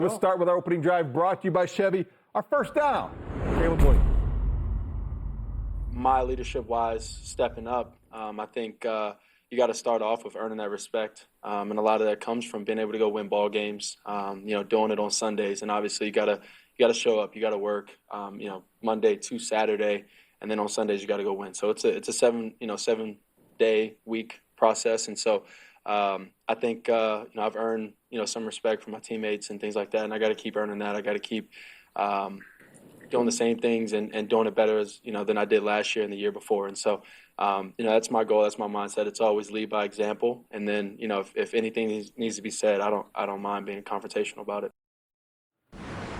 Let's start with our opening drive brought to you by Chevy. Our first down, Caleb Williams. My leadership-wise, stepping up, I think you got to start off with earning that respect, and a lot of that comes from being able to go win ball games. Doing it on Sundays, and obviously you got to show up, you got to work. Monday to Saturday, and then on Sundays you got to go win. So it's a 7-day week process, and so I think I've earned some respect from my teammates and things like that, and I got to keep earning that. I got to keep doing the same things and doing it better than I did last year and the year before. And so, that's my goal. That's my mindset. It's always lead by example. And then, if anything needs to be said, I don't mind being confrontational about it.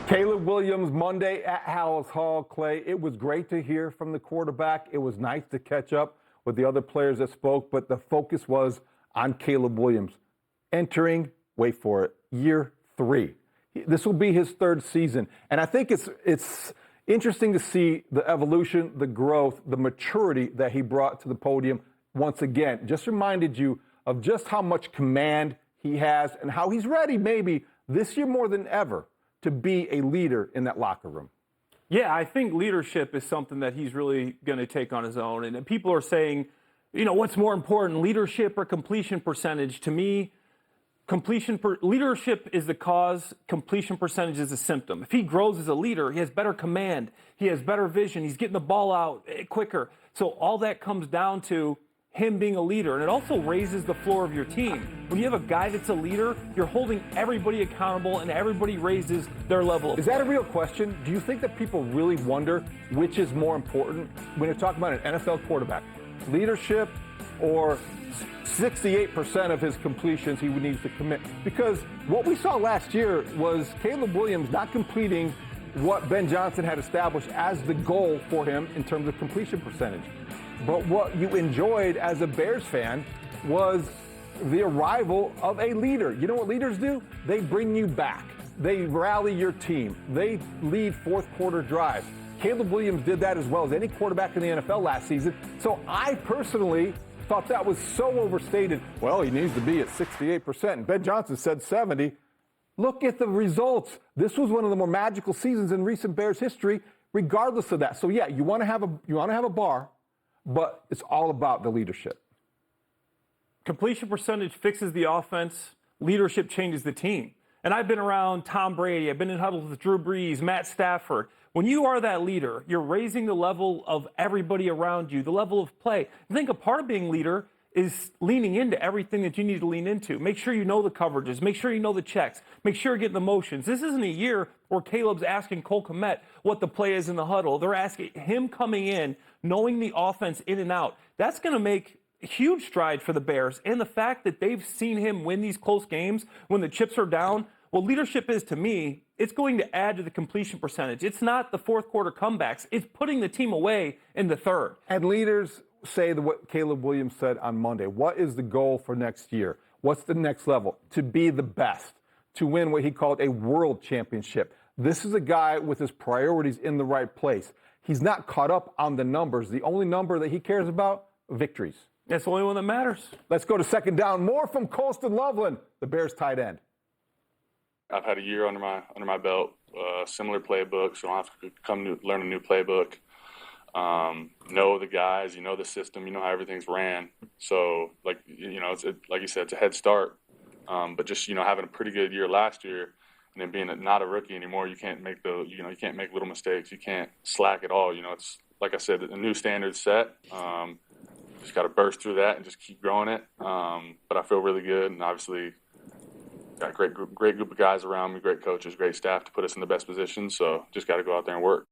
Caleb Williams, Monday at Haugh and Clay. It was great to hear from the quarterback. It was nice to catch up with the other players that spoke, but the focus was on Caleb Williams entering, wait for it, year 3. This will be his 3rd season. And I think it's interesting to see the evolution, the growth, the maturity that he brought to the podium once again. Just reminded you of just how much command he has and how he's ready maybe this year more than ever to be a leader in that locker room. Yeah, I think leadership is something that he's really going to take on his own. And people are saying, what's more important, leadership or completion percentage? To me, leadership is the cause, completion percentage is a symptom. If he grows as a leader, he has better command, he has better vision, he's getting the ball out quicker. So all that comes down to him being a leader, and it also raises the floor of your team. When you have a guy that's a leader, you're holding everybody accountable, and everybody raises their level. Is that a real question? Do you think that people really wonder which is more important when you're talking about an NFL quarterback? Leadership or 68% of his completions he would need to commit? Because what we saw last year was Caleb Williams not completing what Ben Johnson had established as the goal for him in terms of completion percentage. But what you enjoyed as a Bears fan was the arrival of a leader. You know what leaders do? They bring you back. They rally your team. They lead fourth quarter drives. Caleb Williams did that as well as any quarterback in the NFL last season. So I personally thought that was so overstated. Well, he needs to be at 68%. And Ben Johnson said 70. Look at the results. This was one of the more magical seasons in recent Bears history, regardless of that. So yeah, you want to have a bar, but it's all about the leadership. Completion percentage fixes the offense. Leadership changes the team. And I've been around Tom Brady. I've been in huddles with Drew Brees, Matt Stafford. When you are that leader, you're raising the level of everybody around you, the level of play. I think a part of being leader is leaning into everything that you need to lean into. Make sure you know the coverages. Make sure you know the checks. Make sure you're getting the motions. This isn't a year where Caleb's asking Cole Kmet what the play is in the huddle. They're asking him coming in, knowing the offense in and out. That's going to make a huge stride for the Bears. And the fact that they've seen him win these close games when the chips are down, well, leadership is, to me, it's going to add to the completion percentage. It's not the fourth quarter comebacks. It's putting the team away in the third. And leaders say what Caleb Williams said on Monday. What is the goal for next year? What's the next level? To be the best, to win what he called a world championship. This is a guy with his priorities in the right place. He's not caught up on the numbers. The only number that he cares about, victories. That's the only one that matters. Let's go to second down. More from Colston Loveland, the Bears tight end. I've had a year under my belt, similar playbook, so I don't have to learn a new playbook. Know the guys, you know the system, you know how everything's ran. So, like you said, it's a head start. But just having a pretty good year last year, and then being not a rookie anymore, you can't make you can't make little mistakes. You can't slack at all. It's like I said, a new standard set. Just got to burst through that and just keep growing it. But I feel really good, and obviously got a great group of guys around me, great coaches, great staff to put us in the best position. So just got to go out there and work.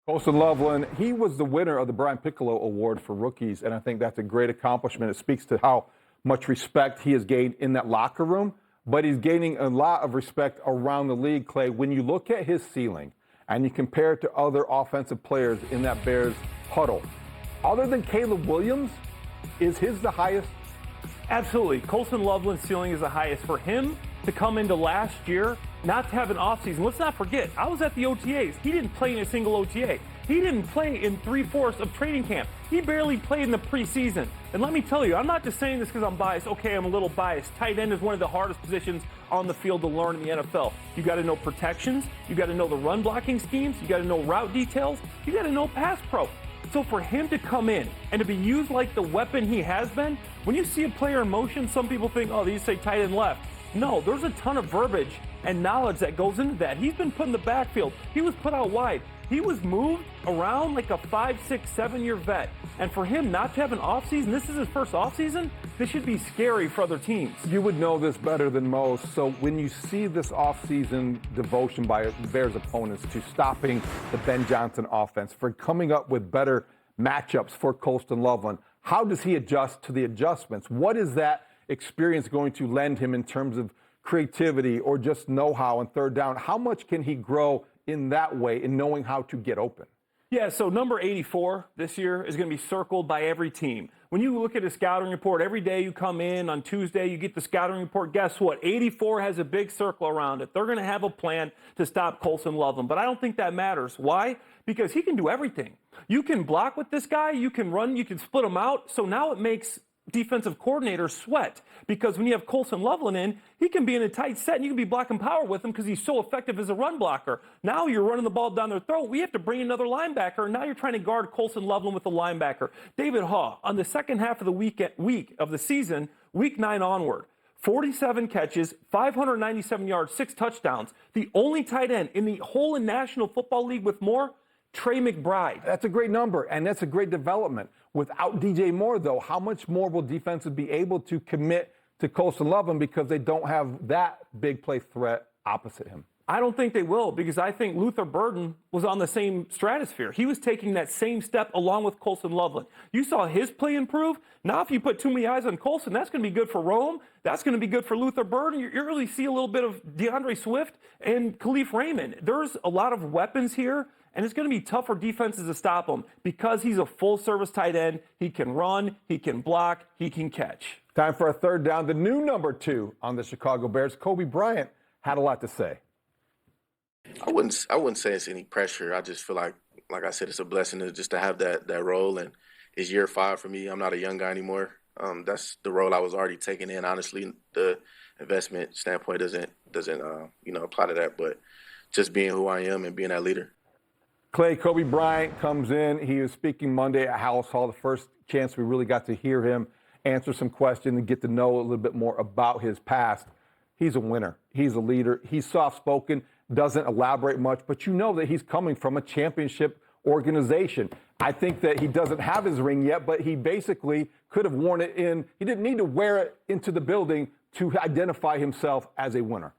Colston Loveland, he was the winner of the Brian Piccolo Award for rookies, and I think that's a great accomplishment. It speaks to how much respect he has gained in that locker room, but he's gaining a lot of respect around the league, Clay. When you look at his ceiling and you compare it to other offensive players in that Bears huddle, other than Caleb Williams, is his the highest? Absolutely. Colston Loveland's ceiling is the highest. For him to come into last year, not to have an offseason. Let's not forget, I was at the OTAs. He didn't play in a single OTA. He didn't play in 3/4 of training camp. He barely played in the preseason. And let me tell you, I'm not just saying this because I'm biased. Okay, I'm a little biased. Tight end is one of the hardest positions on the field to learn in the NFL. You got to know protections. You got to know the run blocking schemes. You got to know route details. You got to know pass pro. So for him to come in and to be used like the weapon he has been, when you see a player in motion, some people think, oh, they say tight end left. No, there's a ton of verbiage and knowledge that goes into that. He's been put in the backfield. He was put out wide. He was moved around like a 5, 6, 7-year vet. And for him not to have an offseason, this is his first offseason, this should be scary for other teams. You would know this better than most. So when you see this offseason devotion by Bears opponents to stopping the Ben Johnson offense, for coming up with better matchups for Colston Loveland, how does he adjust to the adjustments? What is that experience going to lend him in terms of creativity or just know-how on third down? How much can he grow in that way in knowing how to get open? Yeah, so number 84 this year is going to be circled by every team. When you look at a scouting report, every day you come in on Tuesday, you get the scouting report. Guess what? 84 has a big circle around it. They're going to have a plan to stop Colston Loveland, but I don't think that matters. Why? Because he can do everything. You can block with this guy, you can run, you can split him out. So now it makes defensive coordinators sweat, because when you have Colston Loveland in, he can be in a tight set and you can be blocking power with him because he's so effective as a run blocker. Now you're running the ball down their throat. We have to bring another linebacker, and now you're trying to guard Colston Loveland with the linebacker. David Haugh, on the second half of the week of the season, week 9 onward, 47 catches, 597 yards, 6 touchdowns. The only tight end in the whole National Football League with more, Trey McBride. That's a great number, and that's a great development. Without DJ Moore, though, how much more will defenses be able to commit to Colston Loveland because they don't have that big play threat opposite him? I don't think they will, because I think Luther Burden was on the same stratosphere. He was taking that same step along with Colston Loveland. You saw his play improve. Now if you put too many eyes on Colston, that's going to be good for Rome. That's going to be good for Luther Burden. You really see a little bit of DeAndre Swift and Khalif Raymond. There's a lot of weapons here, and it's going to be tough for defenses to stop him because he's a full-service tight end. He can run, he can block, he can catch. Time for a third down. The new number 2 on the Chicago Bears, Coby Bryant, had a lot to say. I wouldn't say it's any pressure. I just feel like I said, it's a blessing to have that role, and it's year 5 for me. I'm not a young guy anymore. That's the role I was already taking in. Honestly, the investment standpoint doesn't apply to that, but just being who I am and being that leader. Clay, Coby Bryant comes in. He was speaking Monday at Halas Hall, the first chance we really got to hear him answer some questions and get to know a little bit more about his past. He's a winner. He's a leader. He's soft-spoken, doesn't elaborate much, but you know that he's coming from a championship organization. I think that he doesn't have his ring yet, but he basically could have worn it in. He didn't need to wear it into the building to identify himself as a winner.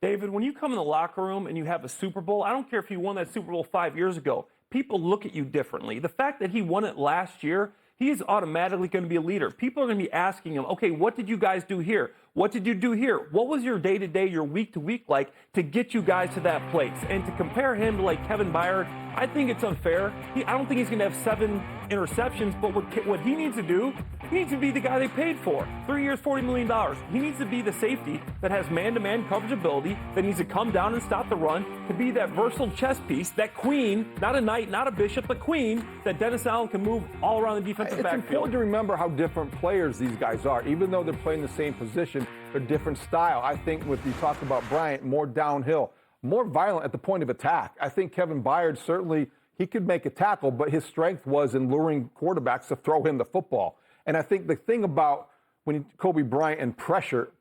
David, when you come in the locker room and you have a Super Bowl, I don't care if you won that Super Bowl 5 years ago, people look at you differently. The fact that he won it last year, he is automatically going to be a leader. People are going to be asking him, okay, what did you guys do here? What did you do here? What was your day-to-day, your week-to-week like to get you guys to that place? And to compare him to like Kevin Byard, I think it's unfair. I don't think he's going to have 7 interceptions, but what he needs to do, he needs to be the guy they paid for. 3 years, $40 million. He needs to be the safety that has man-to-man coverage ability, that needs to come down and stop the run, to be that versatile chess piece, that queen, not a knight, not a bishop, but queen, that Dennis Allen can move all around the defensive backfield. It's important to remember how different players these guys are. Even though they're playing the same position, they're different style. I think when you talk about Bryant, more downhill, more violent at the point of attack. I think Kevin Byard, certainly he could make a tackle, but his strength was in luring quarterbacks to throw him the football. And I think the thing about Coby Bryant and pressure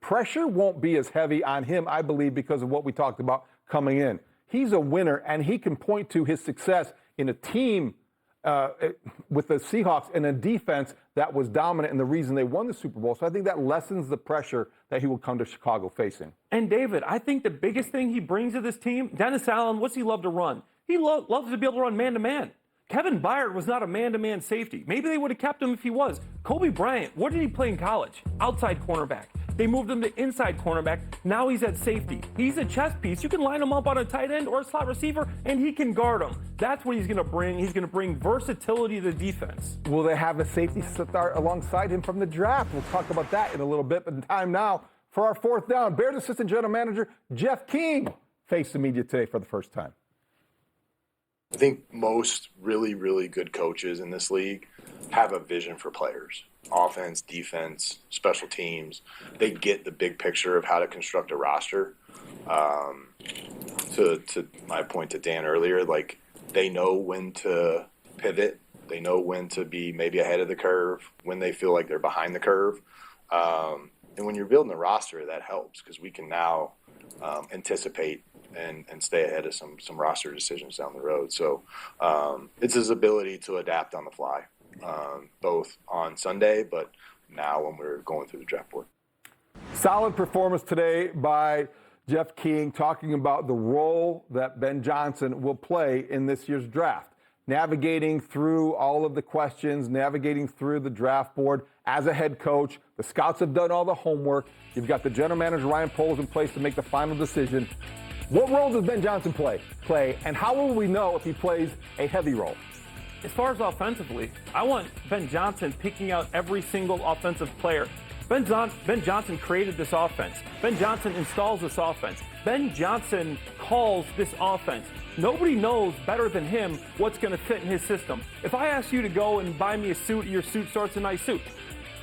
won't be as heavy on him, I believe, because of what we talked about coming in. He's a winner, and he can point to his success in a team with the Seahawks and a defense that was dominant and the reason they won the Super Bowl. So I think that lessens the pressure that he will come to Chicago facing. And David, I think the biggest thing he brings to this team, Dennis Allen, what's he love to run? He loves to be able to run man-to-man. Kevin Byard was not a man-to-man safety. Maybe they would have kept him if he was. Coby Bryant, what did he play in college? Outside cornerback. They moved him to inside cornerback. Now he's at safety. He's a chess piece. You can line him up on a tight end or a slot receiver, and he can guard him. That's what he's going to bring. He's going to bring versatility to the defense. Will they have a safety start alongside him from the draft? We'll talk about that in a little bit. But time now for our fourth down. Bears assistant general manager Jeff King faced the media today for the first time. I think most really, really good coaches in this league have a vision for players. offense, defense, special teams. They get the big picture of how to construct a roster. To my point to Dan earlier, like they know when to pivot. They know when to be maybe ahead of the curve, when they feel like they're behind the curve. And when you're building a roster, that helps because we can now anticipate and stay ahead of some roster decisions down the road. So it's his ability to adapt on the fly, both on Sunday, but now when we're going through the draft board. Solid performance today by Jeff King, talking about the role that Ben Johnson will play in this year's draft. Navigating through all of the questions, navigating through the draft board as a head coach. The scouts have done all the homework. You've got the general manager, Ryan Poles, in place to make the final decision. What role does Ben Johnson play? And how will we know if he plays a heavy role? As far as offensively, I want Ben Johnson picking out every single offensive player. Ben Johnson created this offense. Ben Johnson installs this offense. Ben Johnson calls this offense. Nobody knows better than him what's going to fit in his system. If I ask you to go and buy me a suit, your suit starts a nice suit,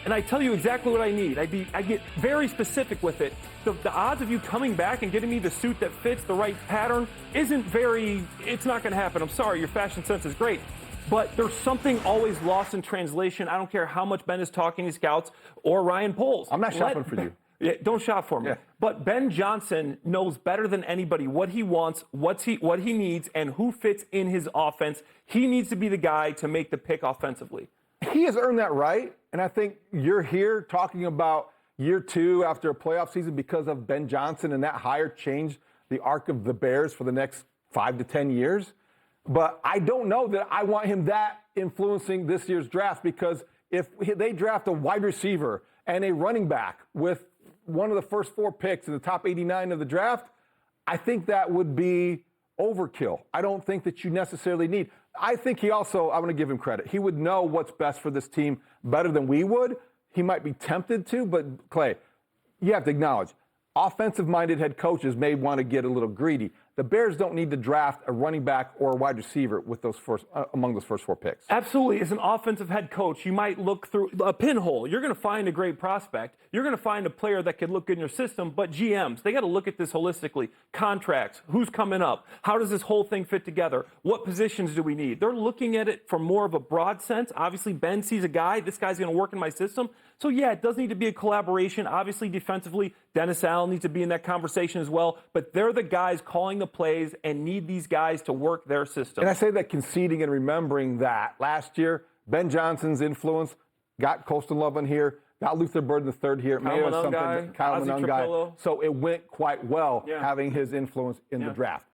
and I tell you exactly what I need, I get very specific with it. The odds of you coming back and getting me the suit that fits the right pattern it's not going to happen. I'm sorry, your fashion sense is great. But there's something always lost in translation. I don't care how much Ben is talking to scouts or Ryan Poles. I'm not shopping for you. Yeah, don't shop for me. Yeah. But Ben Johnson knows better than anybody what he wants, what he needs, and who fits in his offense. He needs to be the guy to make the pick offensively. He has earned that right, and I think you're here talking about year two after a playoff season because of Ben Johnson, and that hire changed the arc of the Bears for the next 5 to 10 years. But I don't know that I want him that influencing this year's draft, because if they draft a wide receiver and a running back with one of the first 4 picks in the top 89 of the draft, I think that would be overkill. I don't think that you necessarily need. I think he also, I want to give him credit, he would know what's best for this team better than we would. He might be tempted to, but Clay, you have to acknowledge, offensive-minded head coaches may want to get a little greedy. The Bears don't need to draft a running back or a wide receiver with those among those first 4 picks. Absolutely. As an offensive head coach, you might look through a pinhole. You're going to find a great prospect. You're going to find a player that could look good in your system. But GMs, they got to look at this holistically. Contracts, who's coming up? How does this whole thing fit together? What positions do we need? They're looking at it from more of a broad sense. Obviously, Ben sees a guy. This guy's going to work in my system. So, yeah, it does need to be a collaboration. Obviously, defensively, Dennis Allen needs to be in that conversation as well. But they're the guys calling the plays and need these guys to work their system. And I say that conceding and remembering that last year, Ben Johnson's influence got Colston Loveland here, got Luther Burden III here. Kyle Manung guy, So it went quite well having his influence in the draft.